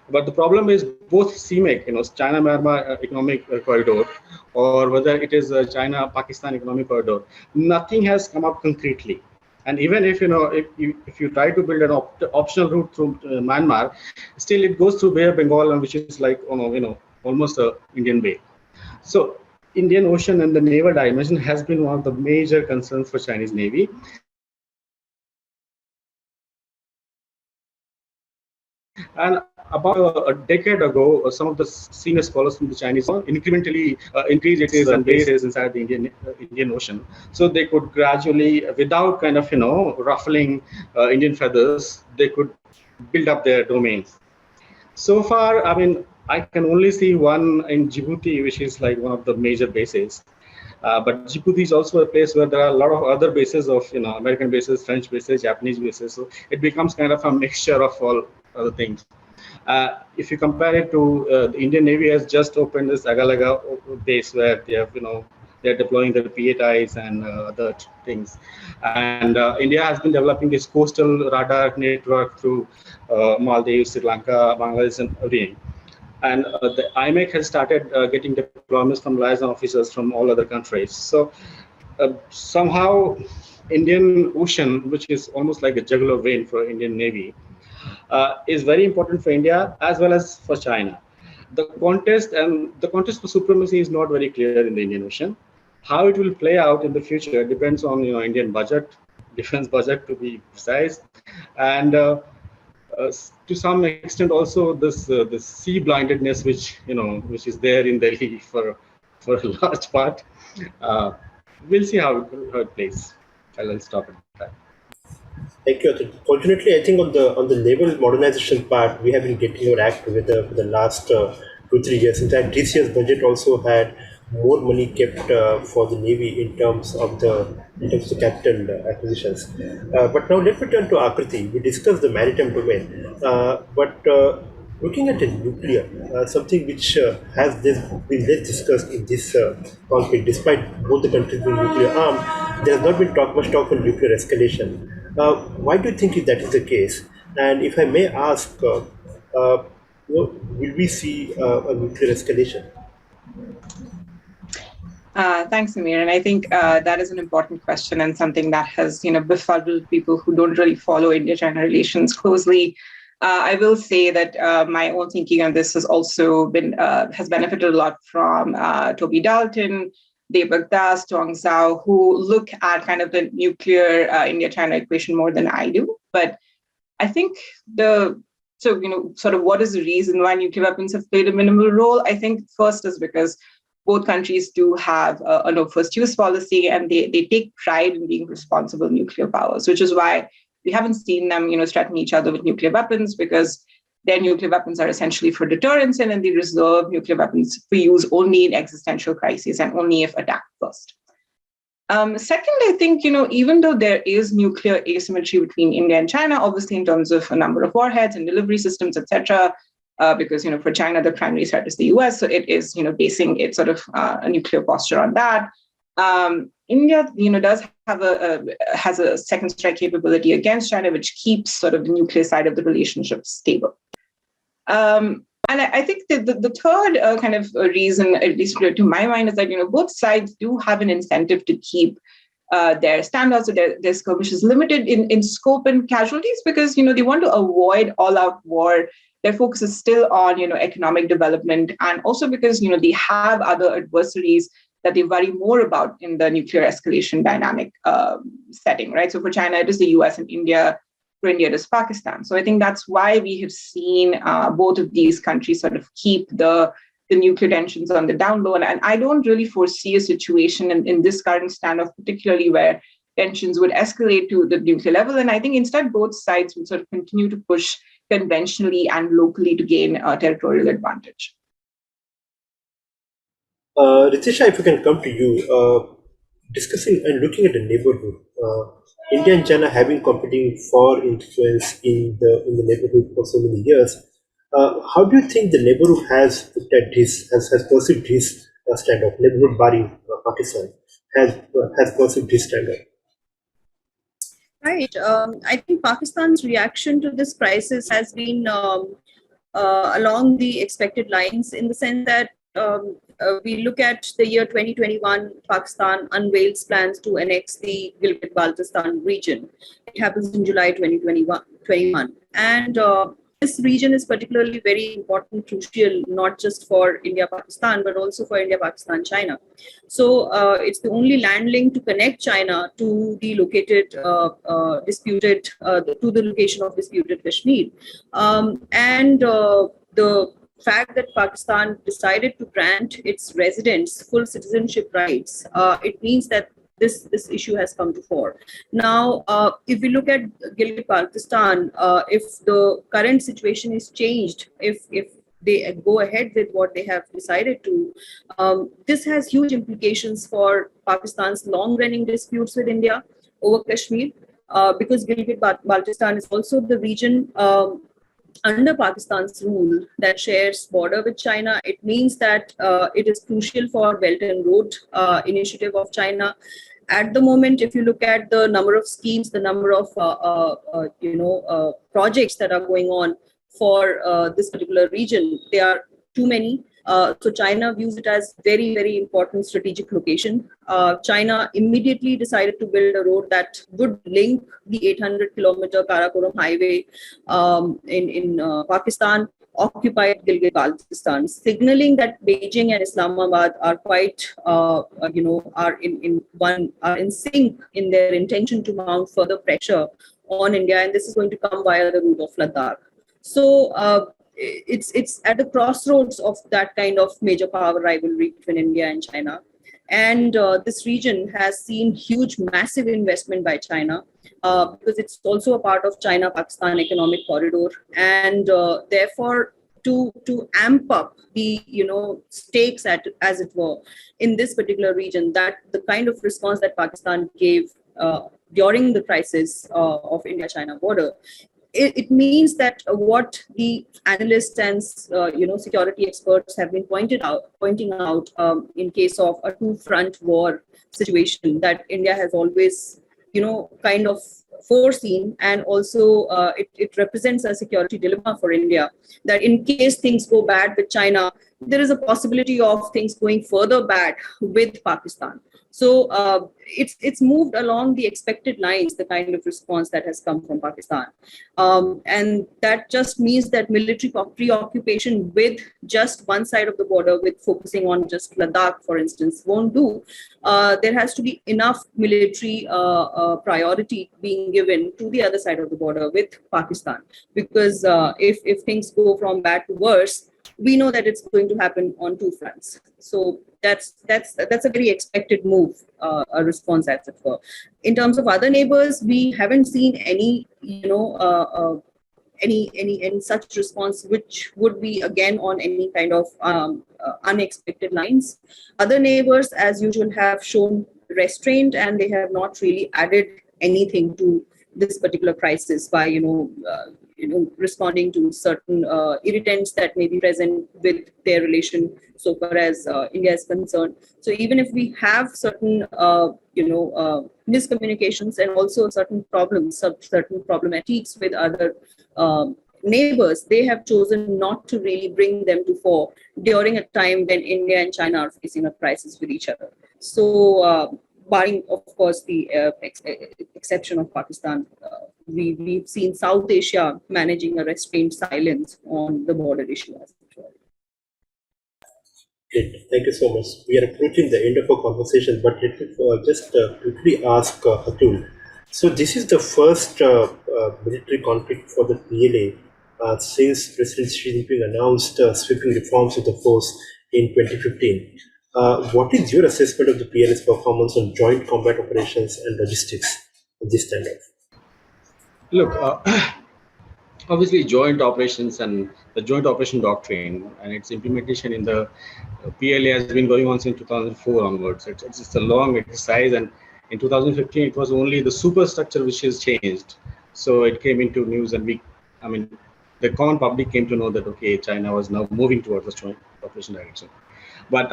But the problem is both CMEC, China-Myanmar Economic Corridor, or whether it is China-Pakistan Economic Corridor, nothing has come up concretely. And even if you try to build an optional route through Myanmar, still it goes through Bay of Bengal, which is like almost a Indian Bay. So Indian Ocean and the naval dimension has been one of the major concerns for Chinese Navy. And about a decade ago, some of the senior scholars from the Chinese incrementally increased its bases inside the Indian Ocean, so they could gradually, without kind of ruffling Indian feathers, they could build up their domains. So far, I can only see one in Djibouti, which is like one of the major bases. But Djibouti is also a place where there are a lot of other bases of American bases, French bases, Japanese bases. So it becomes kind of a mixture of all other things. If you compare it to the Indian Navy has just opened this Agalaga base where they have they're deploying their PATIs and other things. And India has been developing this coastal radar network through Maldives, Sri Lanka, Bangladesh, and everything. And the IMEC has started getting deployments from liaison officers from all other countries. So somehow Indian Ocean, which is almost like a jugular vein for Indian Navy, is very important for India as well as for China. The contest for supremacy is not very clear in the Indian Ocean. How it will play out in the future depends on Indian budget, defense budget to be precise, and to some extent also this sea blindedness which is there in Delhi for a large part. We'll see how it plays. I'll stop at that. Thank you, Atul. Fortunately, I think on the naval modernization part, we have been getting our act together for the last 2-3 years. In fact, this year's budget also had more money kept for the Navy in terms of the capital acquisitions. But now let me turn to Akriti. We discussed the maritime domain, but looking at the nuclear, something which has been less discussed in this conflict, despite both the countries being nuclear armed, there has not been much talk on nuclear escalation. Why do you think that is the case? And if I may ask, will we see a nuclear escalation? Thanks, Amir. And I think that is an important question and something that has, befuddled people who don't really follow India-China relations closely. I will say that my own thinking on this has also been has benefited a lot from Toby Dalton, Deepak Das, Tong Zhao, who look at kind of the nuclear India-China equation more than I do. But I think sort of what is the reason why nuclear weapons have played a minimal role? I think first is because both countries do have a no first use policy, and they take pride in being responsible nuclear powers, which is why we haven't seen them, threaten each other with nuclear weapons, because their nuclear weapons are essentially for deterrence, and then they reserve nuclear weapons for use only in existential crises and only if attacked first. Second, I think, even though there is nuclear asymmetry between India and China, obviously in terms of a number of warheads and delivery systems, etc., because, for China, the primary threat is the US, so it is, basing its sort of a nuclear posture on that. India, does have has a second strike capability against China, which keeps sort of the nuclear side of the relationship stable. And I think that the third kind of reason, at least to my mind, is that both sides do have an incentive to keep their standards or their skirmishes limited in scope and casualties, because they want to avoid all-out war. Their focus is still on economic development, and also because they have other adversaries that they worry more about in the nuclear escalation dynamic setting, right? So for China, it is the US and India. For India, it is Pakistan. So I think that's why we have seen both of these countries sort of keep the nuclear tensions on the down low. And I don't really foresee a situation in this current standoff, particularly where tensions would escalate to the nuclear level. And I think instead, both sides will sort of continue to push conventionally and locally to gain territorial advantage. Rityusha, if we can come to you, discussing and looking at the neighborhood, India and China have been competing for influence in the neighborhood for so many years. How do you think the neighborhood has looked at this, has perceived this standoff? Neighborhood barring Pakistan has perceived this standoff. Right. I think Pakistan's reaction to this crisis has been along the expected lines, in the sense that we look at the year 2021, Pakistan unveils plans to annex the Gilgit-Baltistan region. It happens in July 2021. And this region is particularly very important, crucial, not just for India-Pakistan, but also for India-Pakistan-China. So it's the only land link to connect China to the located, disputed, to the location of disputed Kashmir. And the fact that Pakistan decided to grant its residents full citizenship rights, it means that this issue has come to fore. Now, if we look at Gilgit-Baltistan, if the current situation is changed, if they go ahead with what they have decided to, this has huge implications for Pakistan's long-running disputes with India over Kashmir, because Gilgit-Baltistan is also the region under Pakistan's rule that shares border with China. It means that it is crucial for Belt and Road initiative of China. At the moment, if you look at the number of schemes, the number of projects that are going on for this particular region, there are too many. So China views it as very, very important strategic location. China immediately decided to build a road that would link the 800-kilometer Karakoram highway in Pakistan, occupied Gilgit-Baltistan, signaling that Beijing and Islamabad are quite, are in sync in their intention to mount further pressure on India, and this is going to come via the route of Ladakh. So it's at the crossroads of that kind of major power rivalry between India and China. And this region has seen huge, massive investment by China because it's also a part of China-Pakistan economic corridor. And therefore, to amp up the stakes, as it were, in this particular region, that the kind of response that Pakistan gave during the crisis of India-China border, it means that what the analysts and security experts have been pointing out in case of a two-front war situation that India has always kind of foreseen, and also it represents a security dilemma for India, that in case things go bad with China, there is a possibility of things going further bad with Pakistan. So it's moved along the expected lines, the kind of response that has come from Pakistan. And that just means that military preoccupation with just one side of the border, with focusing on just Ladakh, for instance, won't do. There has to be enough military priority being given to the other side of the border with Pakistan. Because if things go from bad to worse, we know that it's going to happen on two fronts. So that's a very expected move, a response, as it were. In terms of other neighbors, we haven't seen any any such response, which would be again on any kind of unexpected lines. Other neighbors, as usual, have shown restraint, and they have not really added anything to this particular crisis by responding to certain irritants that may be present with their relation so far as India is concerned. So even if we have certain miscommunications and also certain problems, certain problematics with other neighbors, they have chosen not to really bring them to fore during a time when India and China are facing a crisis with each other. So barring, of course, the exception of Pakistan, we've seen South Asia managing a restrained silence on the border issue as well. Great. Thank you so much. We are approaching the end of our conversation, but let me just quickly ask Atul. So this is the first military conflict for the PLA since President Xi Jinping announced sweeping reforms of the force in 2015. What is your assessment of the PLA's performance on joint combat operations and logistics at this standoff? Look, obviously joint operations and the joint operation doctrine and its implementation in the PLA has been going on since 2004 onwards. It's just a long exercise, and in 2015 it was only the superstructure which has changed. So it came into news, and the common public came to know that okay, China was now moving towards the joint operation direction. But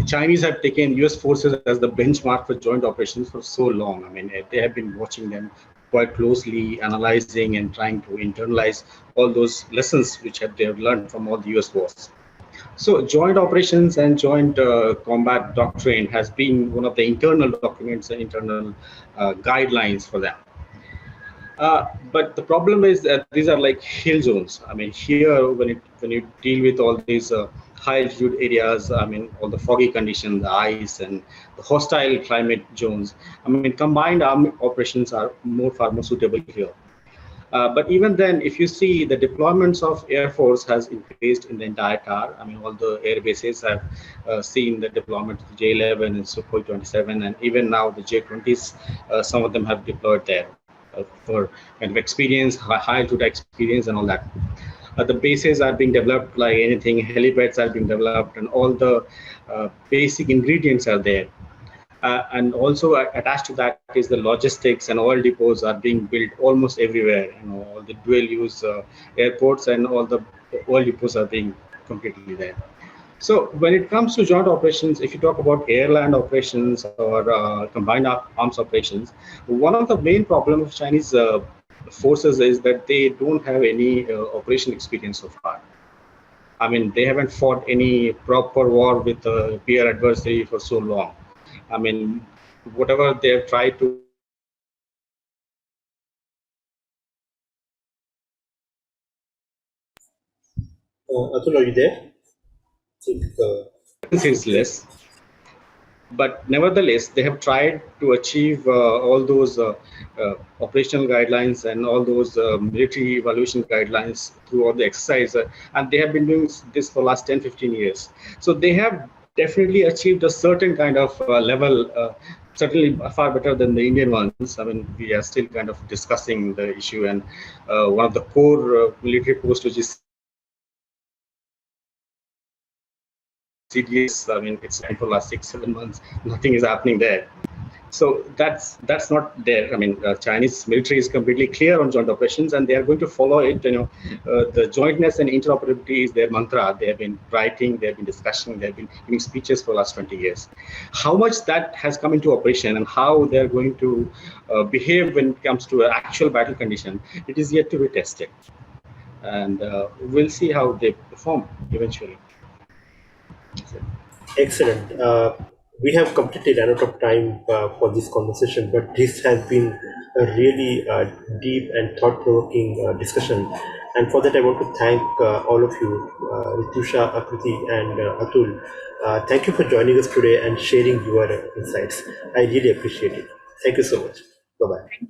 Chinese have taken US forces as the benchmark for joint operations for so long. They have been watching them quite closely, analyzing and trying to internalize all those lessons which they have learned from all the US wars. So joint operations and joint combat doctrine has been one of the internal documents and internal guidelines for them. But the problem is that these are like hill zones. Here when you deal with all these high altitude areas, all the foggy conditions, the ice, and the hostile climate zones, combined armed operations are far more suitable here. But even then, if you see the deployments of Air Force has increased in the entire TAR. All the air bases have seen the deployment of the J-11 and Sukhoi 27, and even now the J-20s, some of them have deployed there for kind of experience, high altitude experience and all that. The bases are being developed like anything, helipads are being developed, and all the basic ingredients are there. And also attached to that is the logistics, and oil depots are being built almost everywhere. All the dual-use airports and all the oil depots are being completely there. So when it comes to joint operations, if you talk about air-land operations or combined arms operations, one of the main problems of Chinese forces is that they don't have any operation experience so far. They haven't fought any proper war with a peer adversary for so long. Whatever they've tried to Atul, are you there? I think is less. But nevertheless, they have tried to achieve all those operational guidelines and all those military evaluation guidelines through all the exercise. And they have been doing this for the last 10, 15 years. So they have definitely achieved a certain kind of level, certainly far better than the Indian ones. We are still kind of discussing the issue. And one of the core military posts, which is CDS, it's for the last 6-7 months, nothing is happening there. So that's not there. Chinese military is completely clear on joint operations, and they are going to follow it. The jointness and interoperability is their mantra. They have been writing, they have been discussing, they have been giving speeches for the last 20 years. How much that has come into operation and how they are going to behave when it comes to an actual battle condition, it is yet to be tested. And we'll see how they perform eventually. Excellent. We have completely run out of time for this conversation, but this has been a really deep and thought-provoking discussion. And for that, I want to thank all of you, Rityusha, Akriti, and Atul. Thank you for joining us today and sharing your insights. I really appreciate it. Thank you so much. Bye-bye.